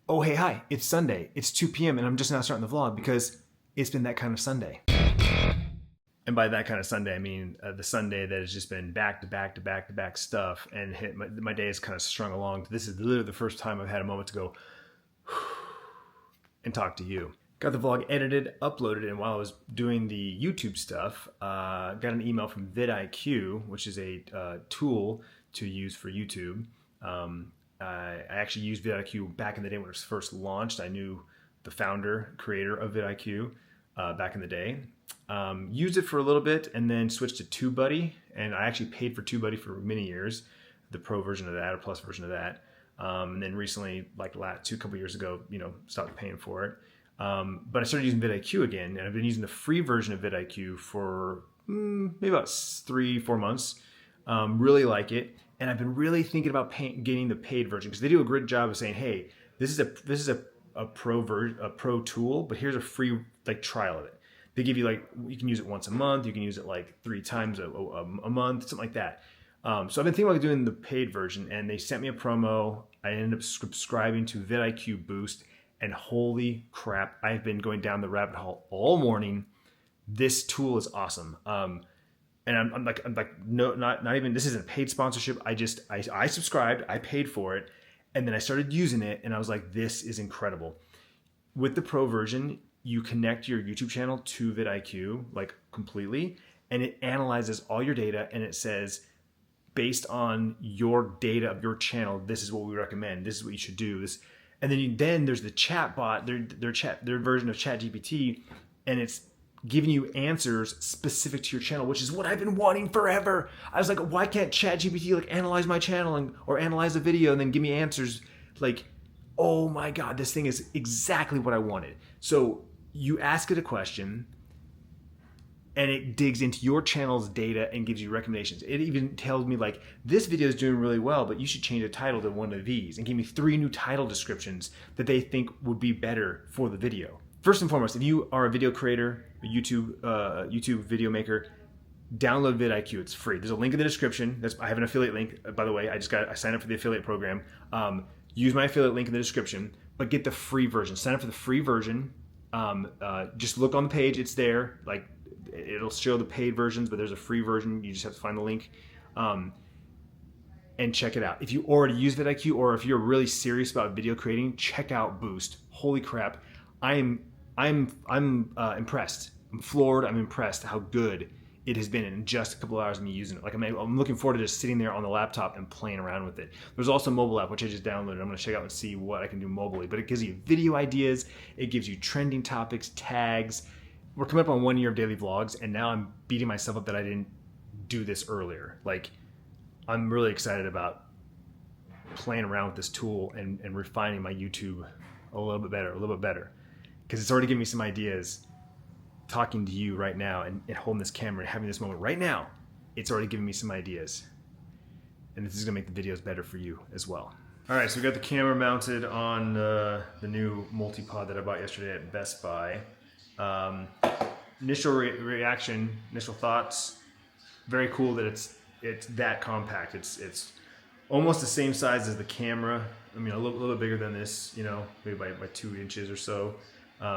Oh, hey, hi, it's Sunday. It's 2 p.m. and I'm just now starting the vlog because it's been that kind of Sunday. And by that kind of Sunday, I mean the Sunday that has just been back to back to back to back stuff, and my day is kind of strung along. This is literally the first time I've had a moment to go and talk to you. Got the vlog edited, uploaded, and while I was doing the YouTube stuff, got an email from vidIQ, which is a tool to use for YouTube. I actually used vidIQ back in the day when it was first launched. I knew the founder, creator of vidIQ back in the day. Used it for a little bit and then switched to TubeBuddy, and I actually paid for TubeBuddy for many years, the pro version of that or plus version of that. And then recently, like couple years ago, stopped paying for it. But I started using vidIQ again, and I've been using the free version of vidIQ for maybe about 3-4 months. Really like it, and I've been really thinking about getting the paid version because they do a great job of saying, "Hey, this is a pro tool, but here's a free trial of it." They give you you can use it once a month, you can use it 3 times a month, something like that. So I've been thinking about doing the paid version, and they sent me a promo. I ended up subscribing to vidIQ Boost, and holy crap, I've been going down the rabbit hole all morning. This tool is awesome. And I'm like, no, not even, this isn't a paid sponsorship. I subscribed, I paid for it, and then I started using it, and I was like, this is incredible. With the pro version, you connect your YouTube channel to vidIQ completely, and it analyzes all your data, and it says, based on your data of your channel, this is what we recommend. This is what you should do. This, and then there's the chat bot, their version of ChatGPT, and it's giving you answers specific to your channel, which is what I've been wanting forever. I was like, why can't ChatGPT analyze my channel or analyze a video and then give me answers? Oh my God, this thing is exactly what I wanted. So you ask it a question, and it digs into your channel's data and gives you recommendations. It even tells me this video is doing really well, but you should change the title to one of these, and give me 3 new title descriptions that they think would be better for the video. First and foremost, if you are a video creator, a YouTube video maker, download vidIQ. It's free. There's a link in the description. I have an affiliate link, by the way. I signed up for the affiliate program. Use my affiliate link in the description, but get the free version. Sign up for the free version. Just look on the page. It's there. It'll show the paid versions, but there's a free version. You just have to find the link and check it out. If you already use vidIQ, or if you're really serious about video creating, check out Boost. Holy crap. I'm impressed. I'm floored. I'm impressed how good it has been in just a couple of hours of me using it. I'm looking forward to just sitting there on the laptop and playing around with it. There's also a mobile app, which I just downloaded. I'm going to check out and see what I can do mobilely. But it gives you video ideas. It gives you trending topics, tags. We're coming up on 1 year of daily vlogs, and now I'm beating myself up that I didn't do this earlier. I'm really excited about playing around with this tool and refining my YouTube a little bit better. Because it's already giving me some ideas. Talking to you right now and holding this camera and having this moment right now, it's already giving me some ideas. And this is going to make the videos better for you as well. All right, so we got the camera mounted on the new multi-pod that I bought yesterday at Best Buy. Initial reaction, initial thoughts, very cool that it's that compact. It's almost the same size as the camera. I mean, a little bit bigger than this, maybe by 2 inches or so.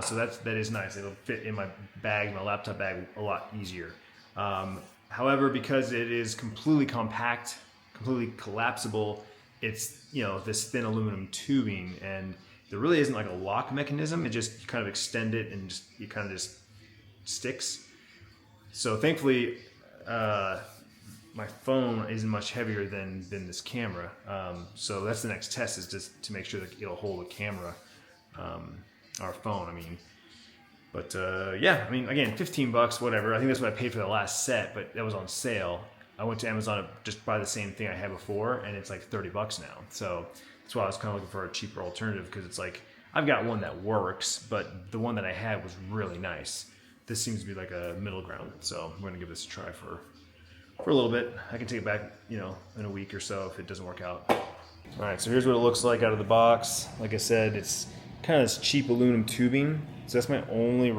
So that is nice. It'll fit in my bag, my laptop bag, a lot easier. However, because it is completely compact, completely collapsible, it's this thin aluminum tubing, and there really isn't a lock mechanism. It just, you kind of extend it and it kind of just sticks. So thankfully, my phone isn't much heavier than this camera. So that's the next test, is just to make sure that it'll hold the camera. Our phone, yeah, again, 15 bucks, whatever. I think that's what I paid for the last set, but that was on sale. I went to Amazon to just buy the same thing I had before, and it's 30 bucks now. So that's why I was kind of looking for a cheaper alternative, because it's I've got one that works, but the one that I had was really nice. This seems to be a middle ground, so I'm going to give this a try for a little bit. I can take it back, in a week or so if it doesn't work out. All right, so here's what it looks like out of the box. Like I said, it's kind of this cheap aluminum tubing, so that's my only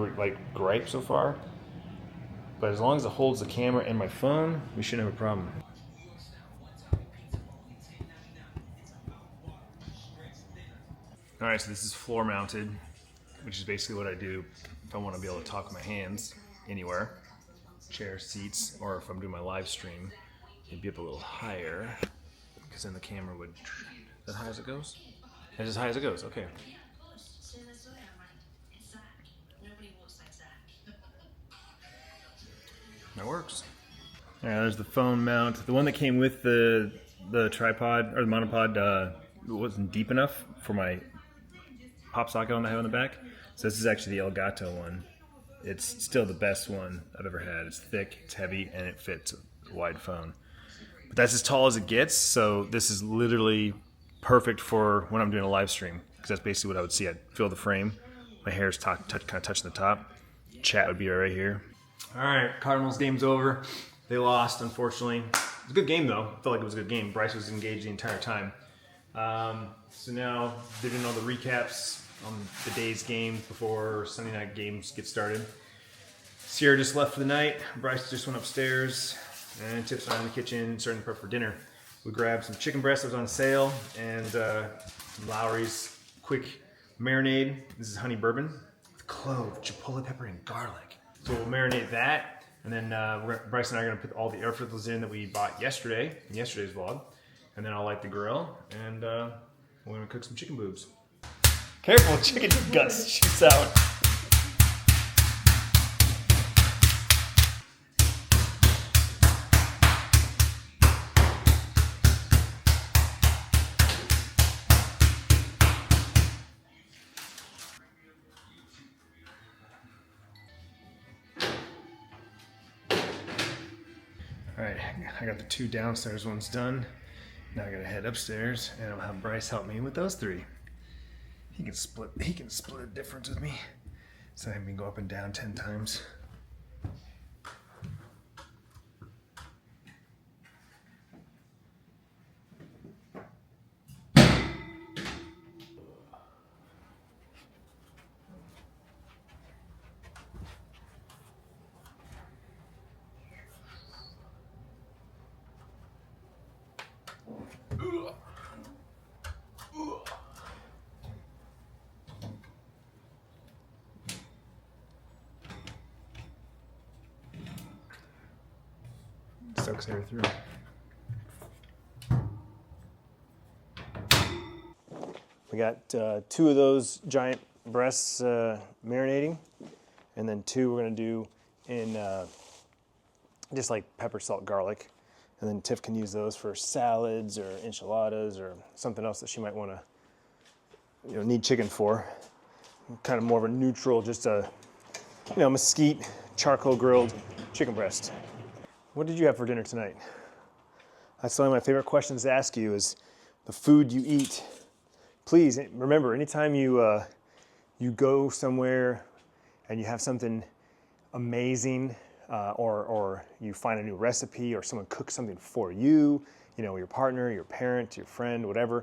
gripe so far. But as long as it holds the camera and my phone, we shouldn't have a problem. All right, right, so this is floor mounted, which is basically what I do if I want to be able to talk with my hands anywhere. Chairs, seats, or if I'm doing my live stream, it'd be up a little higher, because then the camera would... Is that high as it goes? That's as high as it goes, okay. That works. All right, there's the phone mount. The one that came with the tripod, or the monopod, wasn't deep enough for my pop socket on the head on the back. So this is actually the Elgato one. It's still the best one I've ever had. It's thick, it's heavy, and it fits a wide phone. But that's as tall as it gets, so this is literally perfect for when I'm doing a live stream, because that's basically what I would see. I'd feel the frame, my hair's kind of touching the top. Chat would be right here. All right, Cardinals game's over. They lost, unfortunately. It was a good game, though. I felt like it was a good game. Bryce was engaged the entire time. So now they're doing all the recaps on the day's games before Sunday night games get started. Sierra just left for the night. Bryce just went upstairs, and Tips are in the kitchen starting to prep for dinner. We grabbed some chicken breast that was on sale and Lowry's quick marinade. This is honey bourbon with clove, chipotle pepper, and garlic. So we'll marinate that, and then Bryce and I are going to put all the air filters in that we bought yesterday, in yesterday's vlog. And then I'll light the grill, and we're going to cook some chicken boobs. Careful, chicken guts shoots out. All right, I got the 2 downstairs ones done. Now I gotta head upstairs, and I'll have Bryce help me with those 3. He can split a difference with me, so I can go up and down 10 times. Sucks air through. We got 2 of those giant breasts marinating, and then 2 we're gonna do in just like pepper, salt, garlic, and then Tiff can use those for salads or enchiladas or something else that she might want to, need chicken for. Kind of more of a neutral, just a, mesquite, charcoal grilled chicken breast. What did you have for dinner tonight? That's one of my favorite questions to ask you is the food you eat. Please remember, anytime you go somewhere and you have something amazing, or you find a new recipe, or someone cooks something for you, your partner, your parent, your friend, whatever,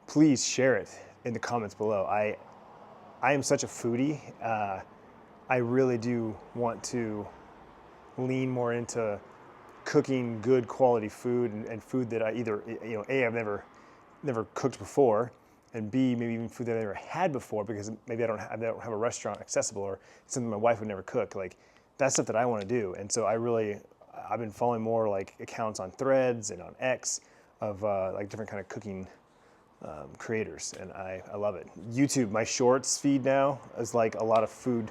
please share it in the comments below. I am such a foodie. I really do want to lean more into cooking good quality food and food that I either, A, I've never cooked before, and B, maybe even food that I've never had before because maybe I don't have a restaurant accessible, or something my wife would never cook. Like, that's stuff that I want to do. And so I've been following more like accounts on Threads and on X of like different kind of cooking creators, and I love it. YouTube, my shorts feed now is like a lot of food,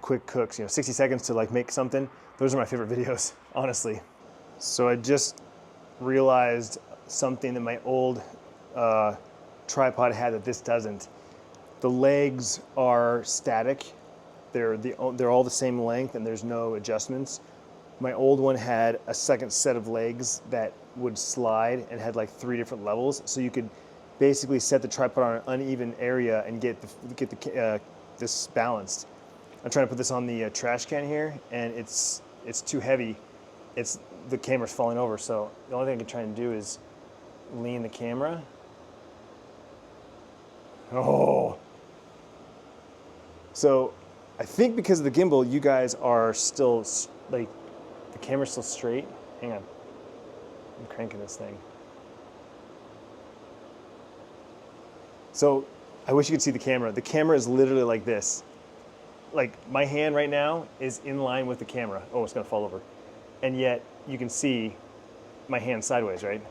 quick cooks, 60 seconds to like make something. Those are my favorite videos, honestly. So I just realized something that my old tripod had that this doesn't. The legs are static. They're all the same length, and there's no adjustments. My old one had a second set of legs that would slide and had like 3 different levels, so you could basically set the tripod on an uneven area and get this balanced. I'm trying to put this on the trash can here, and it's too heavy. The camera's falling over, so the only thing I can try and do is lean the camera. Oh. So I think because of the gimbal, you guys are still, like, the camera's still straight. Hang on. I'm cranking this thing. So I wish you could see the camera. The camera is literally like this. Like my hand right now is in line with the camera. Oh, it's gonna fall over. And yet you can see my hand sideways, right?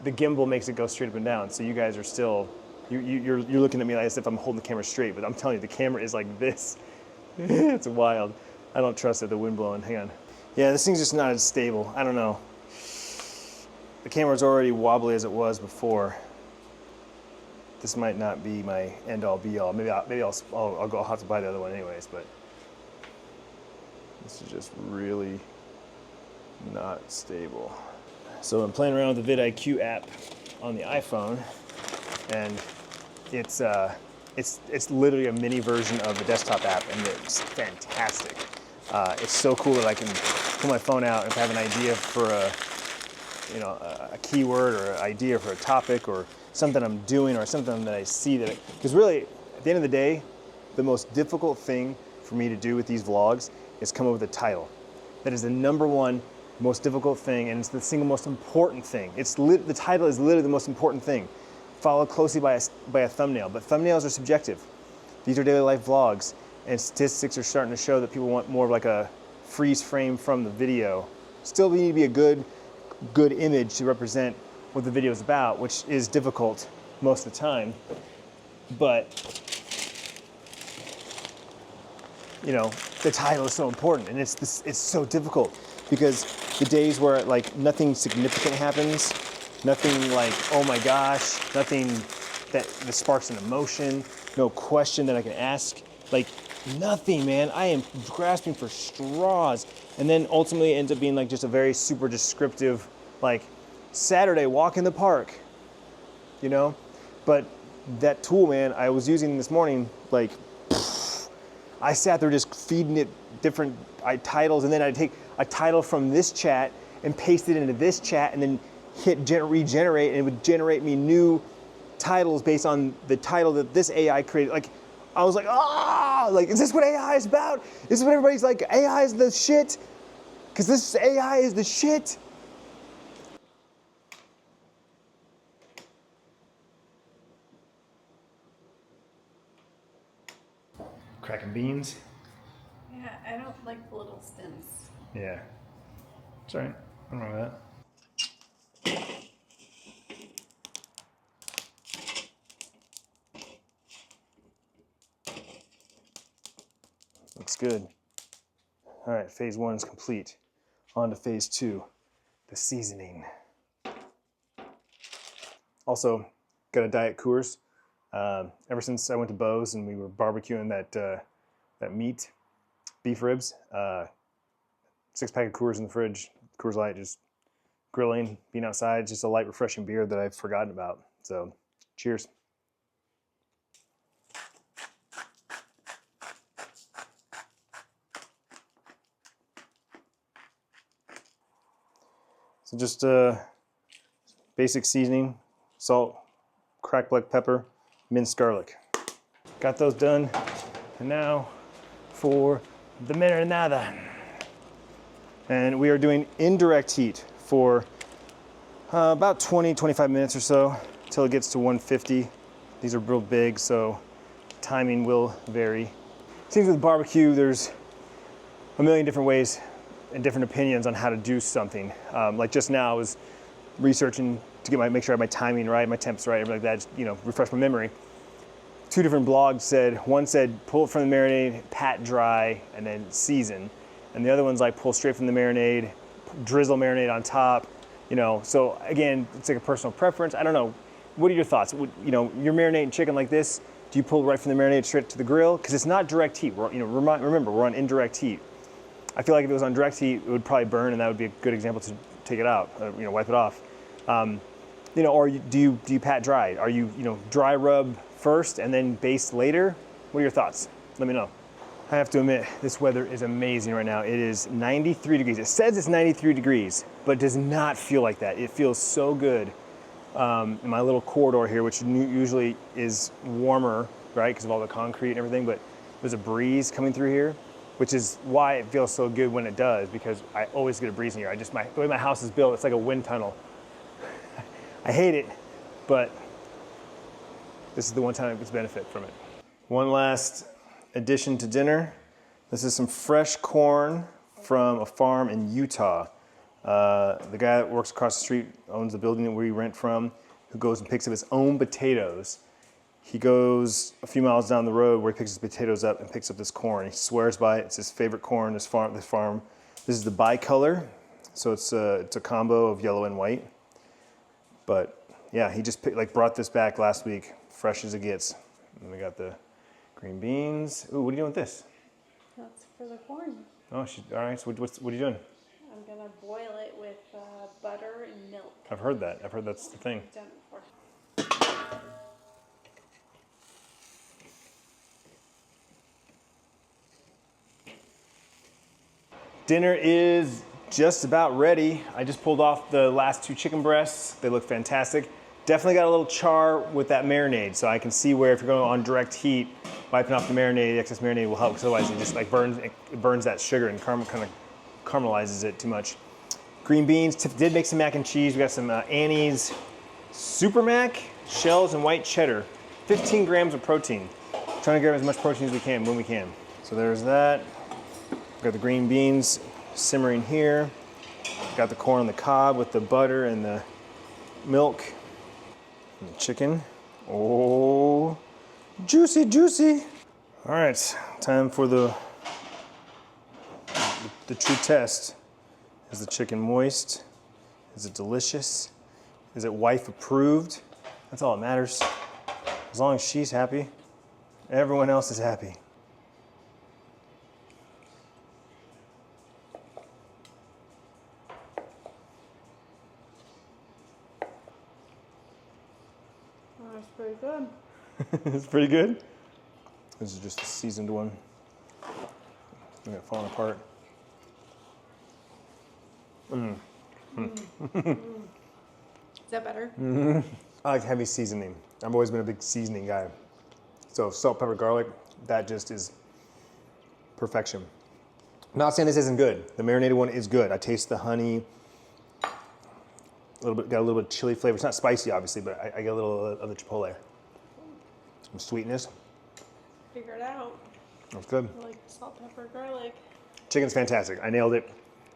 The gimbal makes it go straight up and down. So you guys are still, you're looking at me like as if I'm holding the camera straight, but I'm telling you, the camera is like this. It's wild. I don't trust it, the wind blowing. Hang on. Yeah, this thing's just not as stable. I don't know. The camera's already wobbly as it was before. This might not be my end-all be-all. Maybe I'll have to buy the other one anyways, but this is just really not stable. So I'm playing around with the vidIQ app on the iPhone, and it's literally a mini version of the desktop app, and it's fantastic. It's so cool that I can pull my phone out, and if I have an idea for a keyword or an idea for a topic or something I'm doing or something that I see that, because really at the end of the day, the most difficult thing for me to do with these vlogs is come up with a title. That is the number one most difficult thing, and it's the single most important thing. The title is literally the most important thing, followed closely by a thumbnail. But thumbnails are subjective. These are daily life vlogs, and statistics are starting to show that people want more of like a freeze frame from the video. Still, we need to be a good image to represent what the video is about, which is difficult most of the time. But you know, the title is so important, and it's so difficult because the days where like nothing significant happens, nothing like oh my gosh, nothing that sparks an emotion, no question that I can ask, like nothing, man. I am grasping for straws, and then ultimately it ends up being like just a very super descriptive, like Saturday walk in the park, you know. But that tool, man, I was using this morning, like I sat there just feeding it different titles, and then I'd take a title from this chat and paste it into this chat, and then hit regenerate, and it would generate me new titles based on the title that this AI created. Like, I was like, like, is this what AI is about? Is this what everybody's like, AI is the shit? Because this AI is the shit. Cracking beans. Yeah, I don't like the little stints. Yeah. It's all right. I don't know that. Looks good. All right, phase 1 is complete. On to phase 2, the seasoning. Also, got a Diet Coors. Ever since I went to Bo's and we were barbecuing that meat, beef ribs, 6-pack of Coors in the fridge. Coors Light, just grilling, being outside, just a light, refreshing beer that I've forgotten about. So, cheers. So just basic seasoning, salt, cracked black pepper, minced garlic. Got those done, and now for the marinada. And we are doing indirect heat for about 20-25 minutes or so until it gets to 150. These are real big, so timing will vary. Seems with barbecue, there's a million different ways and different opinions on how to do something. Like just now, I was researching to make sure I have my timing right, my temps right, everything like that, just, you know, refresh my memory. 2 different blogs said, one said pull it from the marinade, pat dry, and then season. And the other one's like pull straight from the marinade, drizzle marinade on top, you know. So again, it's like a personal preference. I don't know. What are your thoughts? You know, you're marinating chicken like this, do you pull right from the marinade straight to the grill? Because it's not direct heat. Remember, we're on indirect heat. I feel like if it was on direct heat, it would probably burn, and that would be a good example to take it out, you know, wipe it off. You know, or do you pat dry? Are you dry rub first and then baste later? What are your thoughts? Let me know. I have to admit, this weather is amazing right now. It is 93 degrees. It says it's 93 degrees, but it does not feel like that. It feels so good in my little corridor here, which usually is warmer, right, because of all the concrete and everything, but there's a breeze coming through here, which is why it feels so good when it does, because I always get a breeze in here. The way my house is built, it's like a wind tunnel. I hate it, but this is the one time it gets benefit from it. One last addition to dinner. This is some fresh corn from a farm in Utah. The guy that works across the street owns the building that we rent from, who goes and picks up his own potatoes. He goes a few miles down the road where he picks his potatoes up and picks up this corn. He swears by it. It's his favorite corn, this farm. This is the bicolor, so it's a combo of yellow and white. But yeah, he just brought this back last week, fresh as it gets. And we got the green beans. Ooh, what are you doing with this? That's for the corn. Oh, all right. So what are you doing? I'm gonna boil it with butter and milk. I've heard that. I've heard that's the thing. I've done it before. Dinner is just about ready. I just pulled off the last 2 chicken breasts. They look fantastic. Definitely got a little char with that marinade, so I can see where if you're going on direct heat, wiping off the marinade, the excess marinade will help, because otherwise it just burns that sugar and kind of caramelizes it too much. Green beans. Tiff did make some mac and cheese. We got some Annie's Super Mac, shells, and white cheddar. 15 grams of protein. Trying to grab as much protein as we can when we can. So there's that. Got the green beans simmering here. Got the corn on the cob with the butter and the milk. And the chicken. Oh, juicy, juicy. All right, time for the true test. Is the chicken moist? Is it delicious? Is it wife approved? That's all that matters. As long as she's happy, everyone else is happy. That's pretty good. It's pretty good. This is just a seasoned one. Look at it falling apart. Is that better? I like heavy seasoning. I've always been a big seasoning guy. So salt, pepper, garlic, that just is perfection. I'm not saying this isn't good. The marinated one is good. I taste the honey. Got a little bit of chili flavor. It's not spicy, obviously, but I get a little of the chipotle. Some sweetness. Figure it out. That's good. I like salt, pepper, garlic. Chicken's fantastic. I nailed it.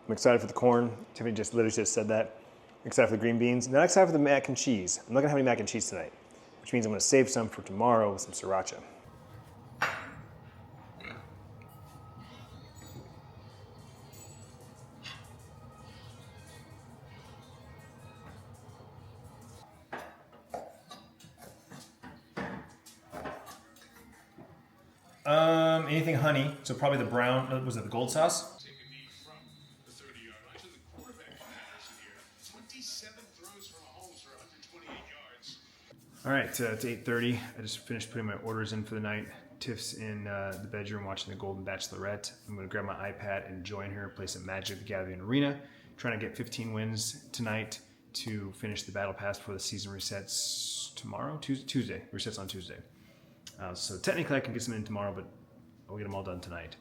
I'm excited for the corn. Tiffany literally just said that. I'm excited for the green beans. Not excited for the mac and cheese. I'm not gonna have any mac and cheese tonight, which means I'm gonna save some for tomorrow with some sriracha. Anything honey, so probably the brown, was it the gold sauce? Take a knee from the 30-yard line to the quarterback for Patterson here. 27 throws for Mahomes for 128 yards. All right, it's 8:30. I just finished putting my orders in for the night. Tiff's in the bedroom watching the Golden Bachelorette. I'm gonna grab my iPad and join her, play some Magic at the Gathering Arena. Trying to get 15 wins tonight to finish the battle pass before the season resets tomorrow, Tuesday. Resets on Tuesday. So technically I can get some in tomorrow, but I'll get them all done tonight.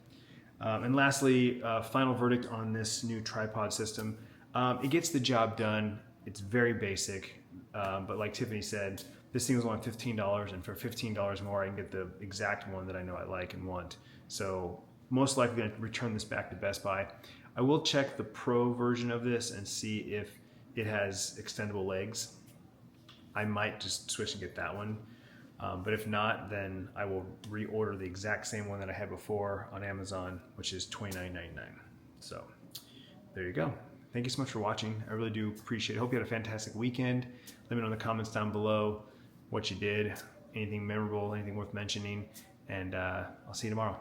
And lastly, final verdict on this new tripod system. It gets the job done. It's very basic, but like Tiffany said, this thing was only $15, and for $15 more, I can get the exact one that I know I like and want. So most likely going to return this back to Best Buy. I will check the Pro version of this and see if it has extendable legs. I might just switch and get that one. But if not, then I will reorder the exact same one that I had before on Amazon, which is $29.99. So there you go. Thank you so much for watching. I really do appreciate it. I hope you had a fantastic weekend. Let me know in the comments down below what you did, anything memorable, anything worth mentioning, and I'll see you tomorrow.